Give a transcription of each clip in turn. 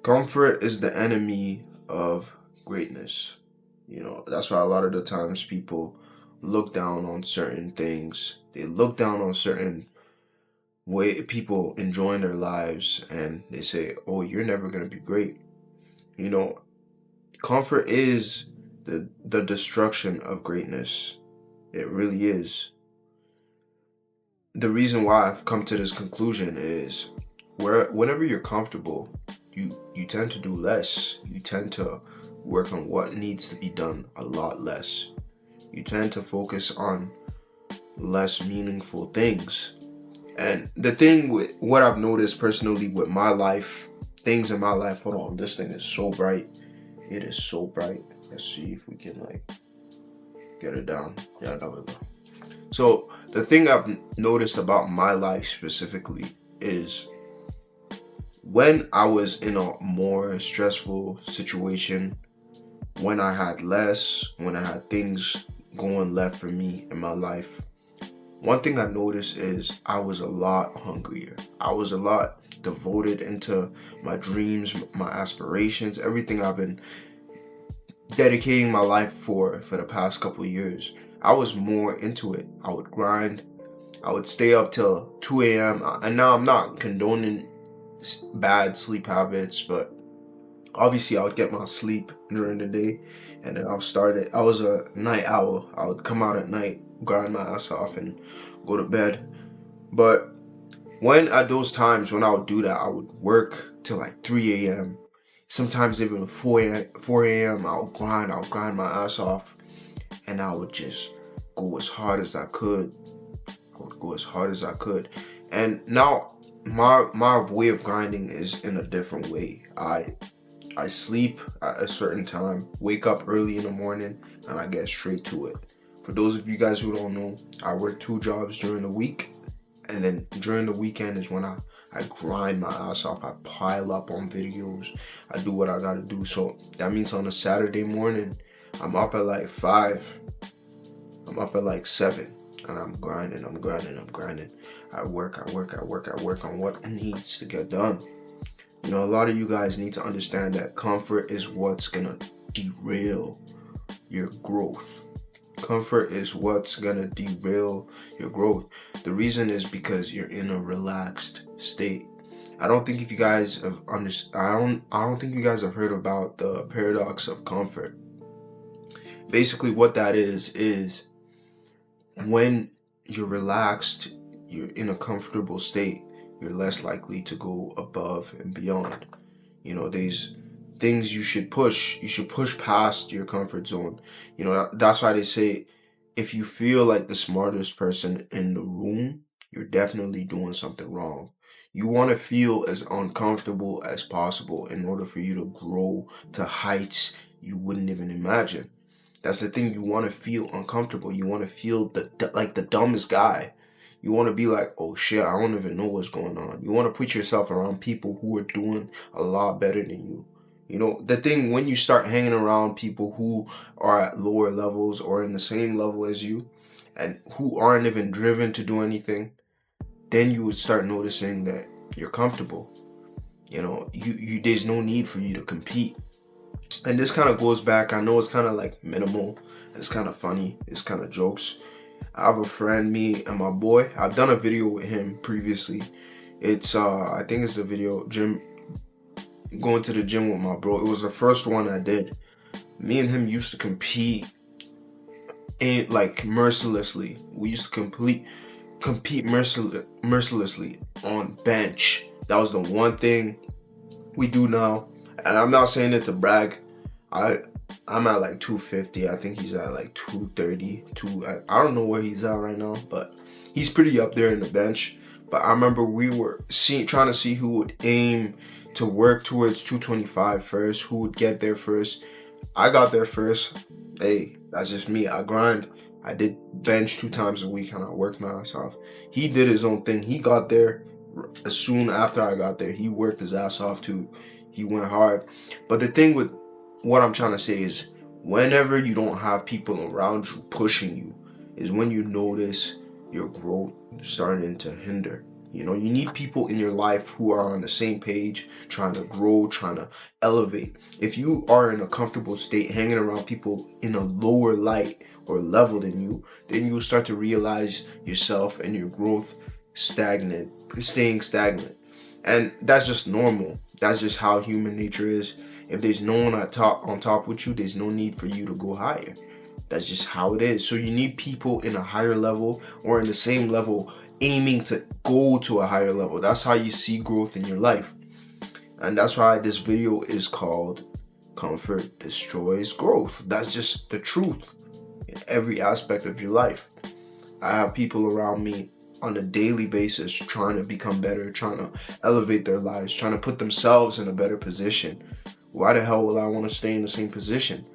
Comfort is the enemy of greatness. That's why a lot of the times people look down on certain things. They look down on certain way people enjoying their lives and they say, "Oh, you're never going to be great." You know, Comfort is the destruction of greatness. It really is. The reason why I've come to this conclusion is whenever you're comfortable, you tend to do less. You tend to work on what needs to be done a lot less. You tend to focus on less meaningful things. And the thing with what I've noticed personally with my life, things in my life, hold on, this thing is so bright. It is so bright. Let's see if we can get it down. Yeah, there we go. So the thing I've noticed about my life specifically is when I was in a more stressful situation, when I had less, when I had things going left for me in my life, one thing I noticed is I was a lot hungrier. I was a lot devoted into my dreams, my aspirations, everything I've been dedicating my life for the past couple of years. I was more into it. I would grind. I would stay up till 2 a.m. And now I'm not condoning bad sleep habits, but obviously I would get my sleep during the day and then I'll start it. I was a night owl. I would come out at night, grind my ass off and go to bed. But when at those times when I would do that, I would work till like 3 a.m. Sometimes even 4 a.m. I'll grind my ass off and I would just go as hard as I could. I would go as hard as I could. And now my way of grinding is in a different way. I sleep at a certain time, wake up early in the morning, and I get straight to it. For those of you guys who don't know, I work 2 jobs during the week, and then during the weekend is when I grind my ass off. I pile up on videos. I do what I gotta do. So that means on a Saturday morning, I'm up at like 5. I'm up at like 7. And I'm grinding. I work on what needs to get done. A lot of you guys need to understand that comfort is what's gonna derail your growth. Comfort is what's gonna derail your growth. The reason is because you're in a relaxed state. I don't think if you guys have I don't think you guys have heard about the paradox of comfort. Basically what that is when you're relaxed, you're in a comfortable state, you're less likely to go above and beyond. There's things you should push. You should push past your comfort zone. That's why they say if you feel like the smartest person in the room, you're definitely doing something wrong. You want to feel as uncomfortable as possible in order for you to grow to heights you wouldn't even imagine. That's the thing. You want to feel uncomfortable. You want to feel like the dumbest guy. You want to be like, oh shit, I don't even know what's going on. You want to put yourself around people who are doing a lot better than you. The thing, when you start hanging around people who are at lower levels or in the same level as you and who aren't even driven to do anything, then you would start noticing that you're comfortable. You there's no need for you to compete. And this kind of goes back, I know it's kind of like minimal, it's kind of funny, it's kind of jokes. I have a friend, me and my boy. I've done a video with him previously. It's I think it's the video going to the gym with my bro. It was the first one I did. Me and him used to compete like mercilessly. We used to compete mercilessly on bench. That was the one thing we do now. And I'm not saying it to brag. I'm at like 250. I think he's at like 230. I don't know where he's at right now, but he's pretty up there in the bench. But I remember we were trying to see who would aim to work towards 225 first, who would get there first. I got there first. Hey, that's just me. I grind. I did bench 2 times a week and I worked my ass off. He did his own thing. He got there as soon after I got there. He worked his ass off too. He went hard. But the thing with what I'm trying to say is whenever you don't have people around you pushing you is when you notice your growth starting to hinder. You know, you need people in your life who are on the same page, trying to grow, trying to elevate. If you are in a comfortable state, hanging around people in a lower light or level than you, then you will start to realize yourself and your growth staying stagnant. And that's just normal. That's just how human nature is. If there's no one on top with you, there's no need for you to go higher. That's just how it is. So you need people in a higher level or in the same level aiming to go to a higher level. That's how you see growth in your life. And that's why this video is called Comfort Destroys Growth. That's just the truth in every aspect of your life. I have people around me on a daily basis trying to become better, trying to elevate their lives, trying to put themselves in a better position. Why the hell will I want to stay in the same position?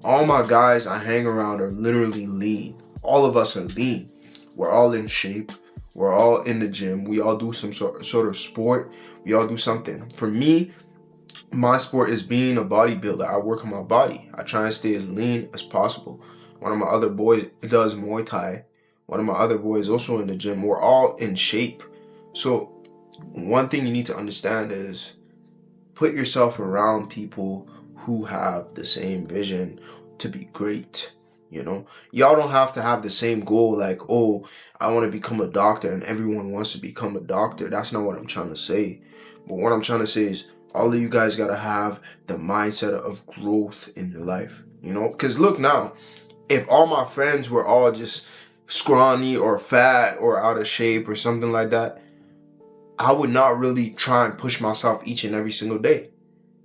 All my guys I hang around are literally lean. All of us are lean. We're all in shape. We're all in the gym. We all do some sort of sport. We all do something. For me, my sport is being a bodybuilder. I work on my body. I try and stay as lean as possible. One of my other boys does Muay Thai. One of my other boys also in the gym. We're all in shape. So one thing you need to understand is put yourself around people who have the same vision to be great. You know, y'all don't have to have the same goal like, oh, I want to become a doctor and everyone wants to become a doctor. That's not what I'm trying to say. But what I'm trying to say is all of you guys got to have the mindset of growth in your life, you know, because look now, if all my friends were all just scrawny or fat or out of shape or something like that, I would not really try and push myself each and every single day.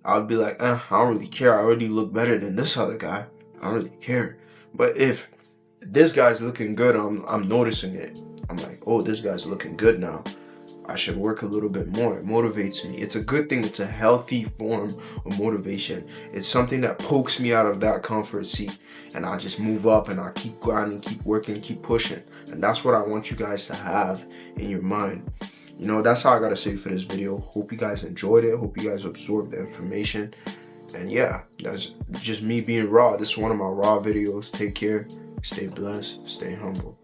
I would be like, I don't really care. I already look better than this other guy. I don't really care. But if this guy's looking good, I'm noticing it. I'm like, oh, this guy's looking good now. I should work a little bit more. It motivates me. It's a good thing. It's a healthy form of motivation. It's something that pokes me out of that comfort seat. And I just move up and I keep grinding, keep working, keep pushing. And that's what I want you guys to have in your mind. You know, that's how I got to say for this video. Hope you guys enjoyed it. Hope you guys absorbed the information. And yeah, that's just me being raw. This is one of my raw videos. Take care. Stay blessed. Stay humble.